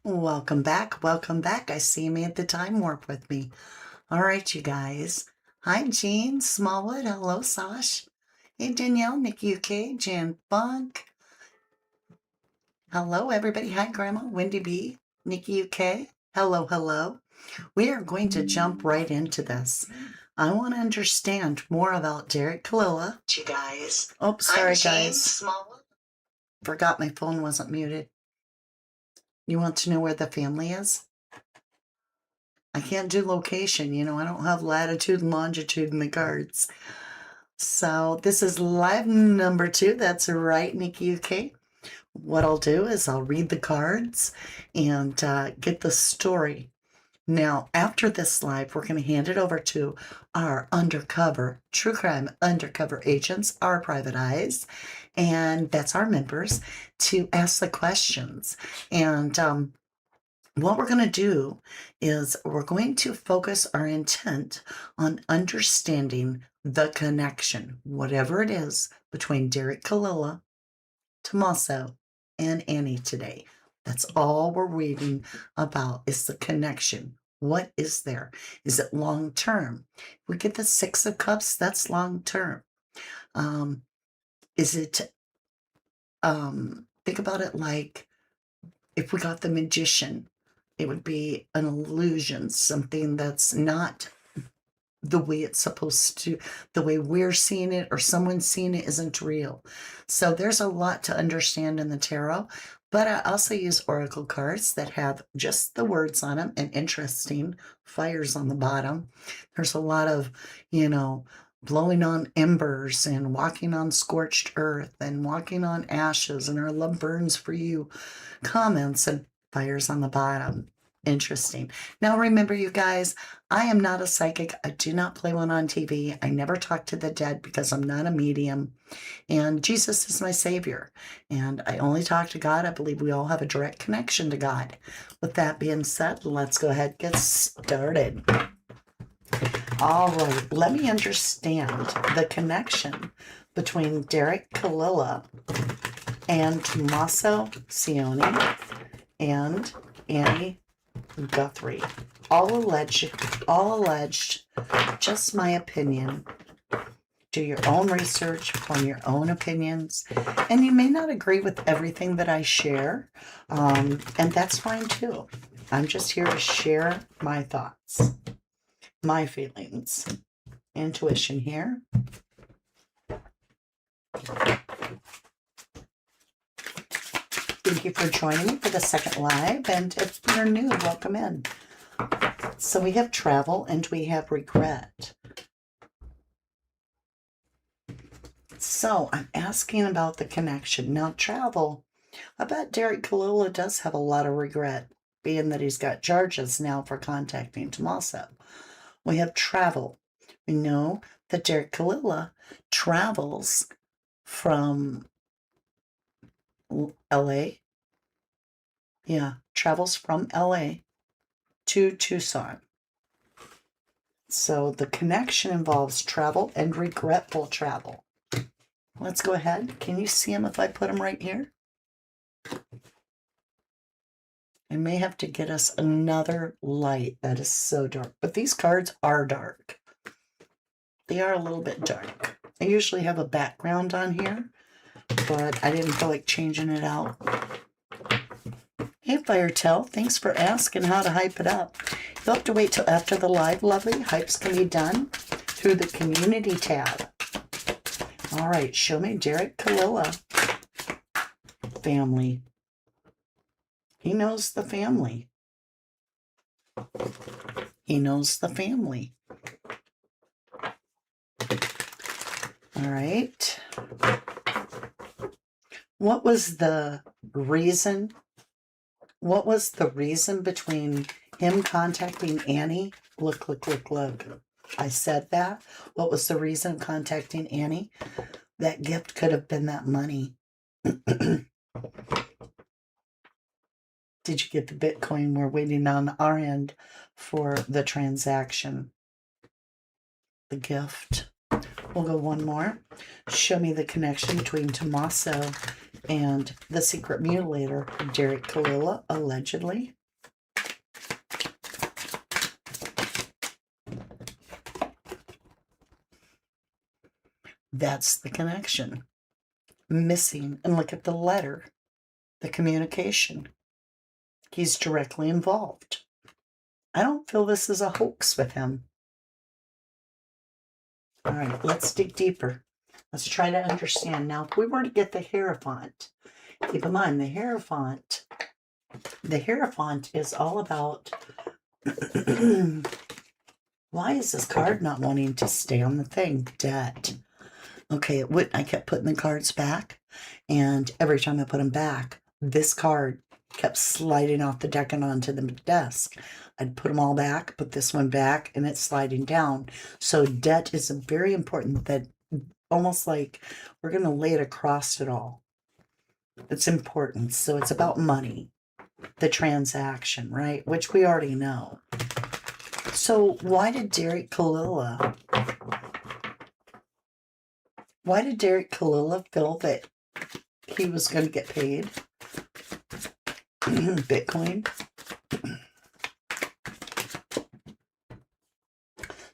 Welcome back. Welcome back. I see you made the time warp with me. All right, you guys. Hi, Jean Smallwood. Hello, Sash. Hey, Danielle, Nikki UK, Jan Funk. Hello, everybody. Hi, Grandma, Wendy B, Nikki UK. Hello, hello. We are going to jump right into this. I want to understand more about Derek Kalila. You guys. Oh, sorry, guys. Smallwood. Forgot my phone wasn't muted. You want to know where the family is? I can't do location, I don't have latitude and longitude in the cards. So this is live number 2. That's right, Nikki UK. What I'll do is I'll read the cards and get the story. Now, after this live, we're going to hand it over to our undercover, true crime undercover agents, our private eyes, and that's our members, to ask the questions. And what we're going to do is we're going to focus our intent on understanding the connection, whatever it is, between Derek Kalila, Tomasso, and Annie today. That's all we're reading about is the connection. What is there? Is it long term? We get the 6 of Cups, that's long term. Is it, think about it like if we got the Magician, it would be an illusion, something that's not the way it's supposed to, the way we're seeing it or someone's seeing it isn't real. So there's a lot to understand in the tarot, but I also use oracle cards that have just the words on them and interesting fires on the bottom. There's a lot of, blowing on embers and walking on scorched earth and walking on ashes and our love burns for you comments and fires on the bottom. Interesting. Now remember, you guys, I am not a psychic. I do not play one on TV. I never talk to the dead because I'm not a medium. And Jesus is my savior. And I only talk to God. I believe we all have a direct connection to God. With that being said, let's go ahead and get started. All right, let me understand the connection between Derek Kalila and Tomasso Cioni and Annie Guthrie. All alleged, just my opinion. Do your own research, form your own opinions, and you may not agree with everything that I share, and that's fine too. I'm just here to share my thoughts, my feelings, intuition here. Thank you for joining me for the second live, and if you're new, welcome in. So we have travel and we have regret. So I'm asking about the connection. Now travel, I bet Derek Kalila does have a lot of regret, being that he's got charges now for contacting Tomasso. We have travel. We know that Derek Kalila travels from LA. Yeah, travels from LA to Tucson. So the connection involves travel and regretful travel. Let's go ahead. Can you see him if I put him right here? I may have to get us another light. That is so dark. But these cards are dark. They are a little bit dark. I usually have a background on here, but I didn't feel like changing it out. Hey, Firetel, thanks for asking how to hype it up. You'll have to wait till after the live, lovely. Hypes can be done through the community tab. All right, show me Derek Kalila. Family. He knows the family. He knows the family. All right. What was the reason? What was the reason between him contacting Annie? Look. I said that. What was the reason of contacting Annie? That gift could have been that money. Did you get the Bitcoin? We're waiting on our end for the transaction. The gift. We'll go one more. Show me the connection between Tomasso and the secret mutilator, Derek Kalila, allegedly. That's the connection. Missing. And look at the letter, the communication. He's directly involved. I don't feel this is a hoax with him. All right, let's dig deeper. Let's try to understand. Now, if we were to get the Hierophant, keep in mind the Hierophant is all about why is this card not wanting to stay on the thing? Debt. Okay, it wouldn't. I kept putting the cards back, and every time I put them back, this card kept sliding off the deck and onto the desk. I'd put them all back, put this one back, and it's sliding down. So debt is very important, that almost like we're going to lay it across it all. It's important. So it's about money, the transaction, right? Which we already know. So why did Derek Kalila feel that he was going to get paid Bitcoin?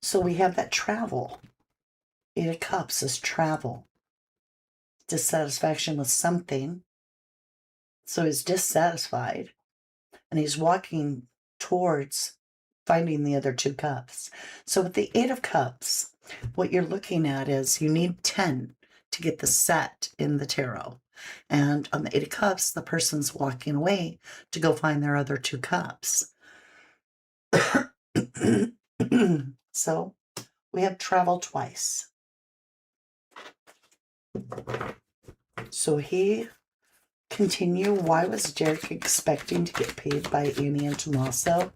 So we have that travel. Eight of Cups is travel. Dissatisfaction with something. So he's dissatisfied. And he's walking towards finding the other 2 cups. So with the 8 of Cups, what you're looking at is you need 10 to get the set in the tarot. And on the 8 of Cups, the person's walking away to go find their other 2 cups. So we have travel twice. So he continue. Why was Derek expecting to get paid by Annie and Tomasso?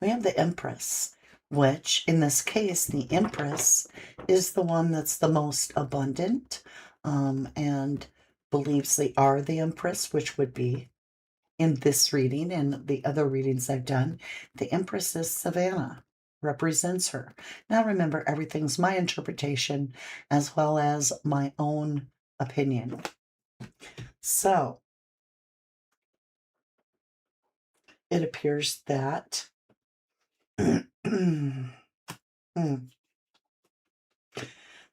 We have the Empress, which in this case, the Empress is the one that's the most abundant, and believes they are the Empress, which would be in this reading and the other readings I've done. The Empress is Savannah, represents her. Now remember, everything's my interpretation as well as my own opinion. So it appears that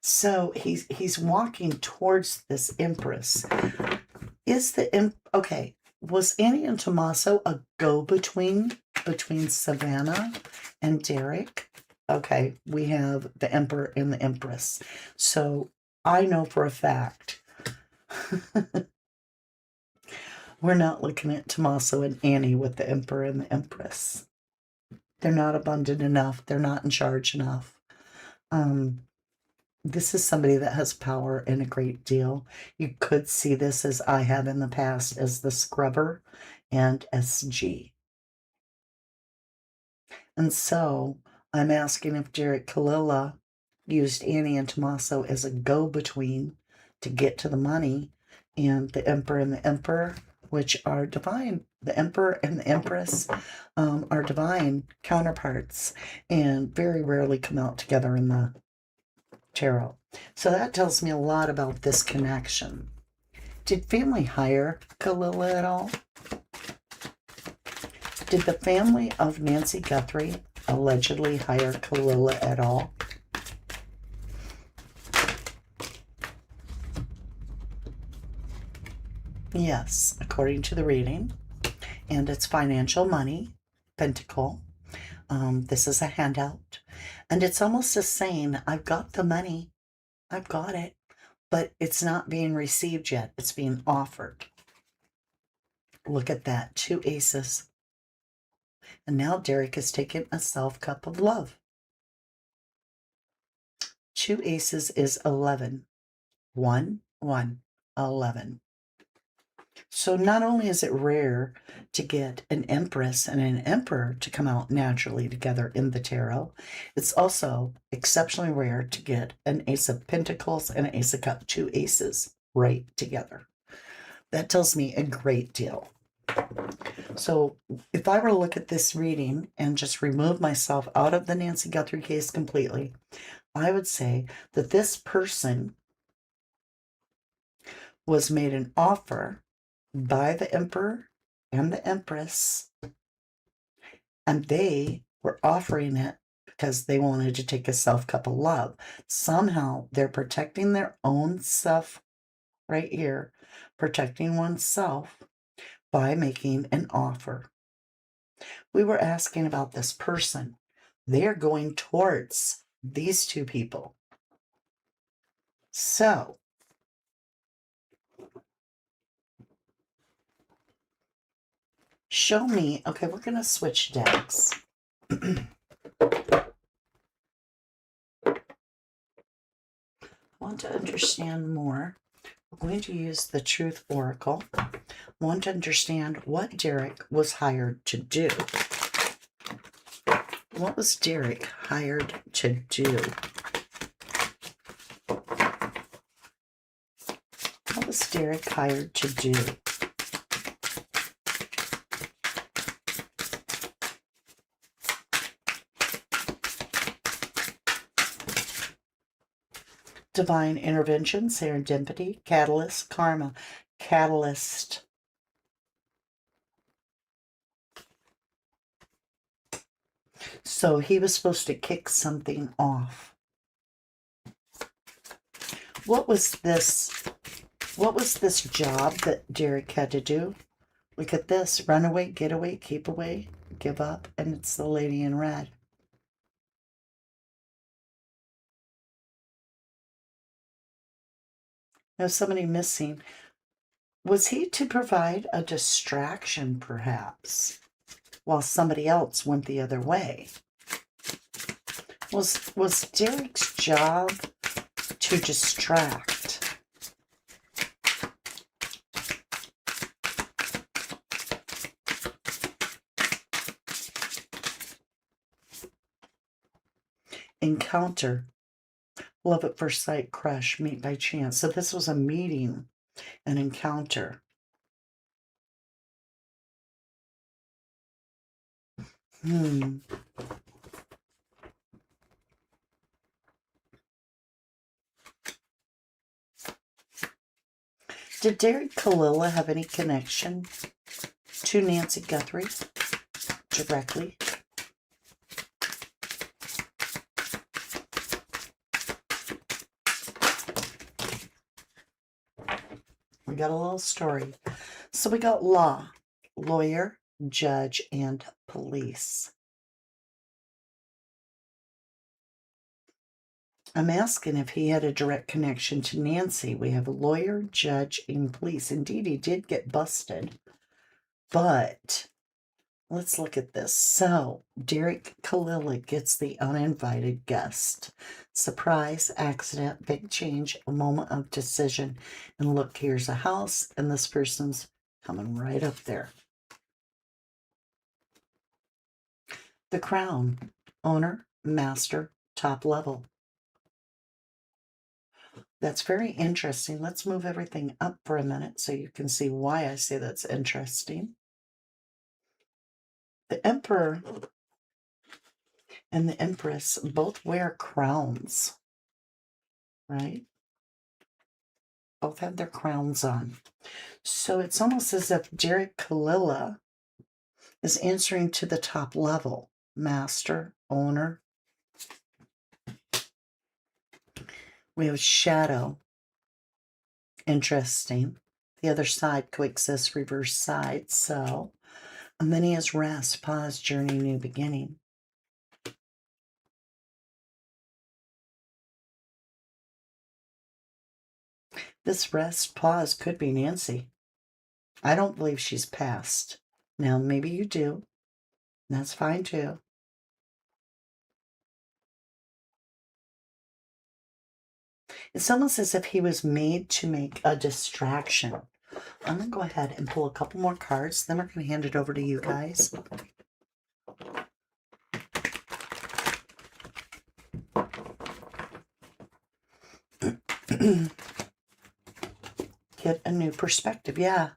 so he's walking towards this Empress. Is the okay? Was Annie and Tomasso a go-between between Savannah and Derek? Okay, we have the Emperor and the Empress. So I know for a fact we're not looking at Tomasso and Annie with the Emperor and the Empress. They're not abundant enough. They're not in charge enough. This is somebody that has power and a great deal. You could see this, as I have in the past, as the Scrubber and SG. And so I'm asking if Derek Kalila used Annie and Tomasso as a go-between to get to the money, and the Emperor and the Emperor, which are divine. The Emperor and the Empress are divine counterparts and very rarely come out together in the tarot. So that tells me a lot about this connection. Did family hire Kalila at all? Did the family of Nancy Guthrie allegedly hire Kalila at all? Yes, according to the reading. And it's financial money, Pentacle. This is a handout. And it's almost as saying, I've got the money. I've got it. But it's not being received yet. It's being offered. Look at that. 2 aces. And now Derek has taken a self-cup of love. 2 aces is 11. 1, 1, 11. So not only is it rare to get an Empress and an Emperor to come out naturally together in the tarot, it's also exceptionally rare to get an Ace of Pentacles and an Ace of Cups, 2 aces right together. That tells me a great deal. So if I were to look at this reading and just remove myself out of the Nancy Guthrie case completely, I would say that this person was made an offer by the emperor and the empress, and they were offering it because they wanted to take a self-cup of love. Somehow they're protecting their own self right here, protecting oneself by making an offer. We were asking about this person. They're going towards these two people. So, show me. Okay, we're going to switch decks. I want to understand more. We're going to use the Truth Oracle. I want to understand what Derek was hired to do. What was Derek hired to do? What was Derek hired to do? Divine intervention, serendipity, catalyst, karma, catalyst. So he was supposed to kick something off. What was this job that Derek had to do? Look at this. Run away, get away, keep away, give up, and it's the lady in red. There's somebody missing. Was he to provide a distraction, perhaps, while somebody else went the other way? Was Derek's job to distract? Encounter. Love at first sight, crush, meet by chance. So this was a meeting, an encounter. Did Derek Kalila have any connection to Nancy Guthrie directly? We got a little story. So we got law, lawyer, judge, and police. I'm asking if he had a direct connection to Nancy. We have a lawyer, judge, and police. Indeed, he did get busted. But let's look at this. So, Derek Kalila gets the uninvited guest. Surprise, accident, big change, a moment of decision. And look, here's a house, and this person's coming right up there. The crown, owner, master, top level. That's very interesting. Let's move everything up for a minute so you can see why I say that's interesting. The emperor and the empress both wear crowns, right? Both have their crowns on. So it's almost as if Derek Kalila is answering to the top level. Master, owner. We have shadow. Interesting. The other side coexists, reverse side. So, and then he has rest, pause, journey, new beginning. This rest, pause could be Nancy. I don't believe she's passed. Now, maybe you do. That's fine too. It's almost as if he was made to make a distraction. I'm going to go ahead and pull a couple more cards. Then we're going to hand it over to you guys. Get a new perspective. Yeah.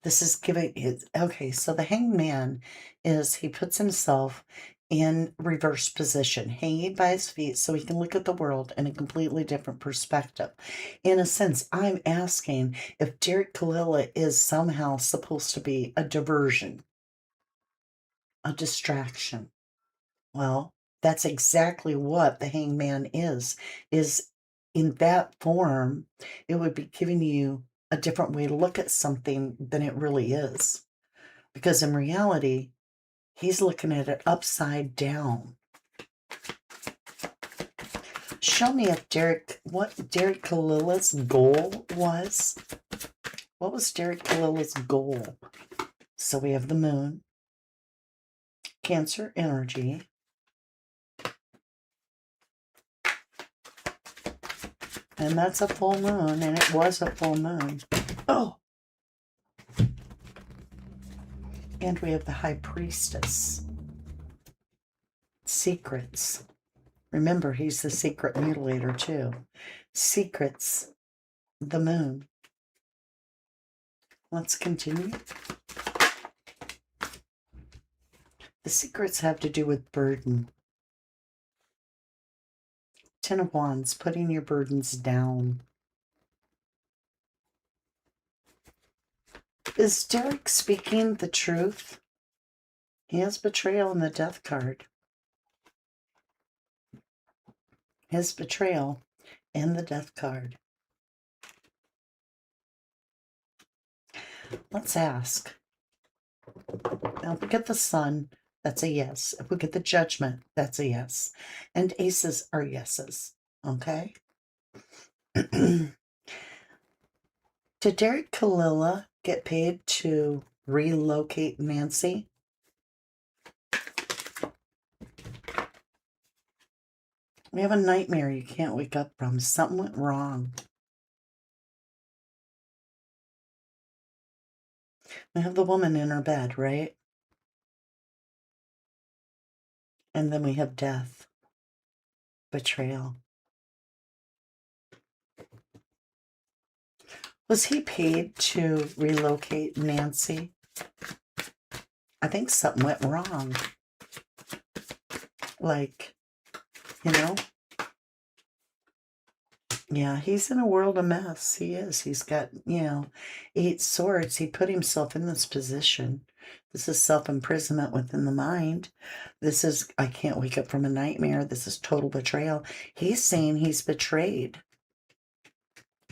This is giving it, okay, so the hangman is, he puts himself in reverse position, hanging by his feet so he can look at the world in a completely different perspective. In a sense, I'm asking if Derek Kalila is somehow supposed to be a diversion, a distraction. Well, that's exactly what the hangman is in that form, it would be giving you a different way to look at something than it really is. Because in reality, he's looking at it upside down. Show me if what Derek Kalila's goal was. What was Derek Kalila's goal? So we have the moon, Cancer energy, and that's a full moon, and it was a full moon. Oh! And we have the High Priestess. Secrets. Remember, he's the secret mutilator, too. Secrets. The moon. Let's continue. The secrets have to do with burden. Ten of Wands, putting your burdens down. Is Derek speaking the truth? He has betrayal in the Death card. His betrayal in the Death card. Let's ask. Now, if we get the Sun, that's a yes. If we get the Judgment, that's a yes. And aces are yeses. Okay? Did Derek Kalila get paid to relocate Nancy? We have a nightmare you can't wake up from. Something went wrong. We have the woman in her bed, right? And then we have death. Betrayal. Was he paid to relocate Nancy? I think something went wrong. Like, you know? Yeah, he's in a world of mess. He is. He's got, 8 swords. He put himself in this position. This is self-imprisonment within the mind. This is, I can't wake up from a nightmare. This is total betrayal. He's saying he's betrayed.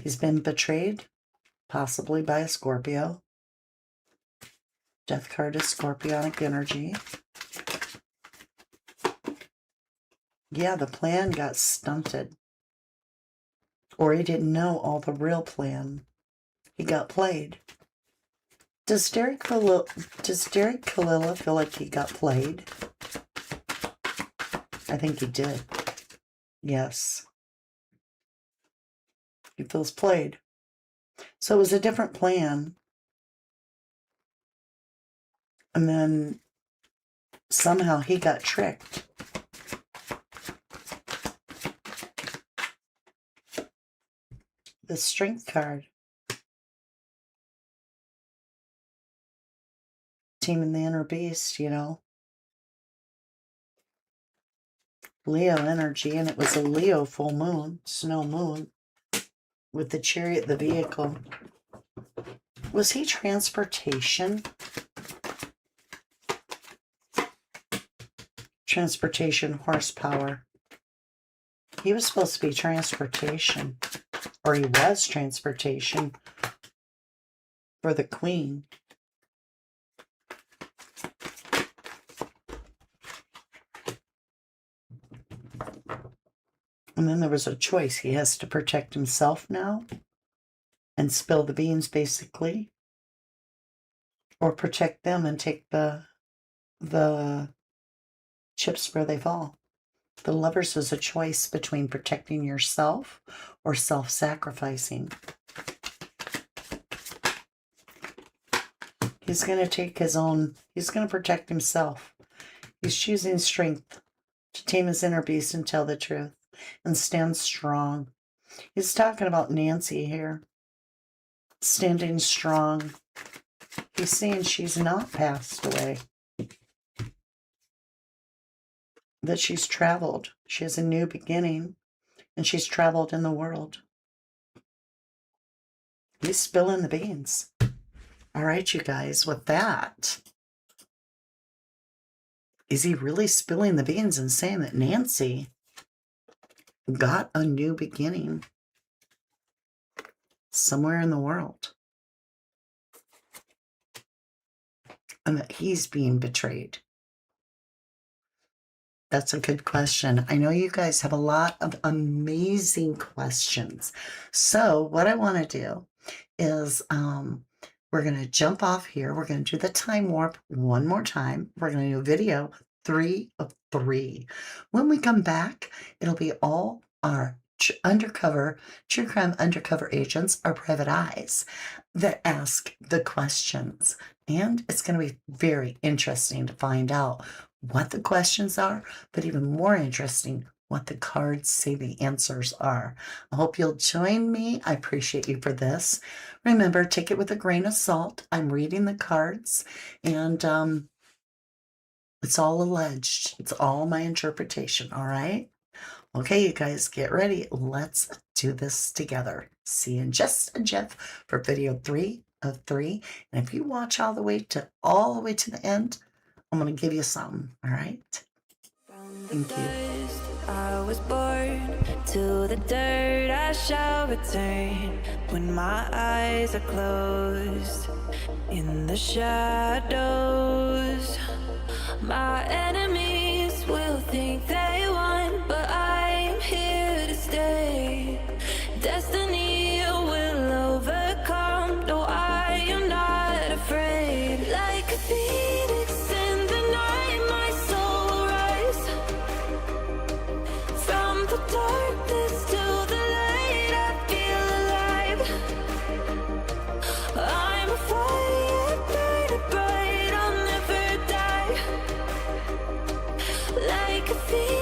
He's been betrayed, possibly by a Scorpio. Death card is scorpionic energy. Yeah, the plan got stunted. Or he didn't know all the real plan. He got played. Does Derek Kalila feel like he got played? I think he did. Yes. He feels played. So it was a different plan. And then somehow he got tricked. The Strength card. Team the inner beast, Leo energy, and it was a Leo full moon, snow moon, with the Chariot, the vehicle. Was he transportation? Transportation horsepower. He was supposed to be transportation, or he was transportation for the Queen. And then there was a choice. He has to protect himself now and spill the beans, basically, or protect them and take the chips where they fall. The Lovers was a choice between protecting yourself or self-sacrificing. He's going to take his own, he's going to protect himself. He's choosing strength to tame his inner beast and tell the truth and stand strong. He's talking about Nancy here. Standing strong. be saying she's not passed away. That she's traveled. She has a new beginning, and she's traveled in the world. He's spilling the beans. All right, you guys, with that, is he really spilling the beans and saying that Nancy got a new beginning somewhere in the world? And that he's being betrayed? That's a good question. I know you guys have a lot of amazing questions. So what I want to do is we're going to jump off here. We're going to do the time warp one more time. We're going to do video 3 of 3. When we come back, it'll be all our undercover, true crime undercover agents, our private eyes, that ask the questions. And it's going to be very interesting to find out what the questions are, but even more interesting, what the cards say the answers are. I hope you'll join me. I appreciate you for this. Remember, take it with a grain of salt. I'm reading the cards, and it's all alleged. It's all my interpretation, all right? Okay, you guys, get ready. Let's do this together. See you in just a jiff for video 3 of 3. And if you watch all the way to the end, I'm going to give you some, all right? Thank you. I was born to the dirt, I shall return when my eyes are closed. In the shadows, my enemies will think they won, but I am here to stay. Destiny will overcome, no, I am not afraid. Like a phoenix in the night, my soul will rise. From the darkness to the light, I feel alive. I'm a fire, burning bright, I'll never die. Like a phoenix.